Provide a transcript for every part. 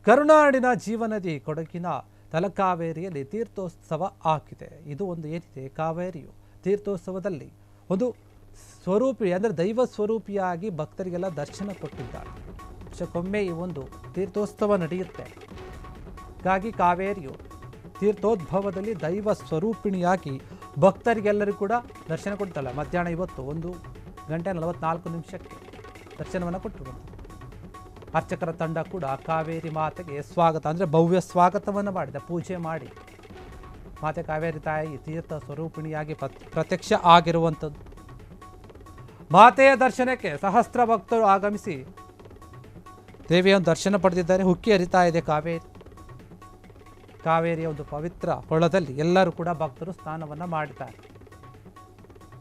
ಕರುನಾಡಿನ ಜೀವನದಿ ಕೊಡಗಿನ ತಲಕಾವೇರಿಯಲ್ಲಿ ತೀರ್ಥೋತ್ಸವ ಆಗಿದೆ. ಇದು ಒಂದು ಏನಿದೆ, ಕಾವೇರಿಯು ತೀರ್ಥೋತ್ಸವದಲ್ಲಿ ಒಂದು ಸ್ವರೂಪಿ ಅಂದರೆ ದೈವ ಸ್ವರೂಪಿಯಾಗಿ ಭಕ್ತರಿಗೆಲ್ಲ ದರ್ಶನ ಕೊಟ್ಟಿದ್ದಾರೆ. ವರ್ಷಕ್ಕೊಮ್ಮೆ ಈ ಒಂದು ತೀರ್ಥೋತ್ಸವ ನಡೆಯುತ್ತೆ. ಹಾಗಾಗಿ ಕಾವೇರಿಯು ತೀರ್ಥೋದ್ಭವದಲ್ಲಿ ದೈವ ಸ್ವರೂಪಿಣಿಯಾಗಿ ಭಕ್ತರಿಗೆಲ್ಲರಿಗೂ ಕೂಡ ದರ್ಶನ ಕೊಡ್ತಾಳೆ. ಮಧ್ಯಾಹ್ನ ಇವತ್ತು 1:44 ದರ್ಶನವನ್ನು ಕೊಟ್ಟರು. ಅರ್ಚಕರ ತಂಡ ಕೂಡ ಕಾವೇರಿ ಮಾತೆಗೆ ಸ್ವಾಗತ ಅಂದರೆ ಭವ್ಯ ಸ್ವಾಗತವನ್ನು ಮಾಡಿದೆ. ಪೂಜೆ ಮಾಡಿ ಮಾತೆ ಕಾವೇರಿ ತಾಯಿ ತೀರ್ಥ ಸ್ವರೂಪಿಣಿಯಾಗಿ ಪ್ರತ್ಯಕ್ಷ ಆಗಿರುವಂಥದ್ದು. ಮಾತೆಯ ದರ್ಶನಕ್ಕೆ ಸಹಸ್ರ ಭಕ್ತರು ಆಗಮಿಸಿ ದೇವಿಯ ದರ್ಶನ ಪಡೆದಿದ್ದಾರೆ. ಹುಕ್ಕಿ ಹರಿತಾ ಇದೆ ಕಾವೇರಿಯ ಒಂದು ಪವಿತ್ರ ಕೊಳದಲ್ಲಿ ಎಲ್ಲರೂ ಕೂಡ ಭಕ್ತರು ಸ್ನಾನವನ್ನು ಮಾಡಿದ್ದಾರೆ.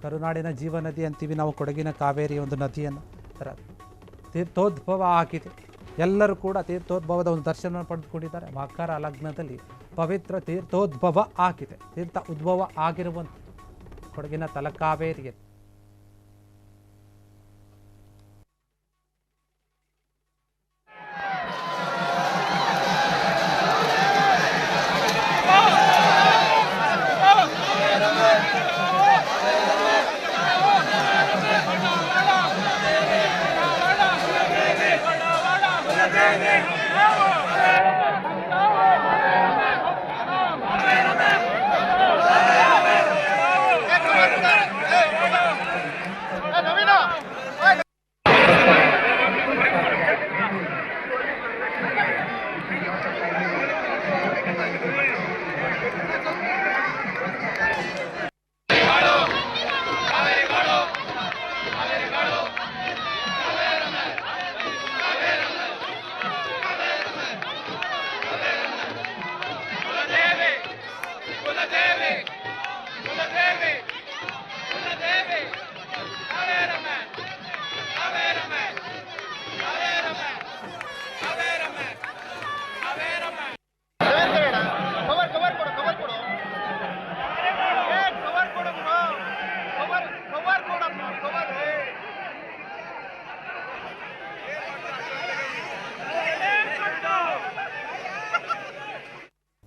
ಕರುನಾಡಿನ ಜೀವನದಿ ಅಂತೀವಿ ನಾವು ಕೊಡಗಿನ ಕಾವೇರಿಯ ಒಂದು ನದಿಯನ್ನು. ತೀರ್ಥೋದ್ಭವ ಆಗಿದೆ. ಎಲ್ಲರೂ ಕೂಡ ತೀರ್ಥೋದ್ಭವದ ಒಂದು ದರ್ಶನ ಪಡೆದುಕೊಂಡಿದ್ದಾರೆ. ಮಕರ ಲಗ್ನದಲ್ಲಿ ಪವಿತ್ರ ತೀರ್ಥೋದ್ಭವ ಆಗಿದೆ. ತೀರ್ಥ ಉದ್ಭವ ಆಗಿರುವಂಥ ಕೊಡಗಿನ ತಲಕಾವೇರಿಯಲ್ಲಿ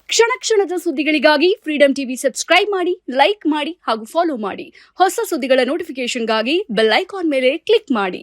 ಕ್ಷಣ ಕ್ಷಣದ ಸುದ್ದಿಗಳಿಗಾಗಿ ಫ್ರೀಡಂ ಟಿವಿ ಸಬ್ಸ್ಕ್ರೈಬ್ ಮಾಡಿ, ಲೈಕ್ ಮಾಡಿ ಹಾಗೂ ಫಾಲೋ ಮಾಡಿ. ಹೊಸ ಸುದ್ದಿಗಳ ನೋಟಿಫಿಕೇಶನ್ಗಾಗಿ ಬೆಲ್ ಐಕಾನ್ ಮೇಲೆ ಕ್ಲಿಕ್ ಮಾಡಿ.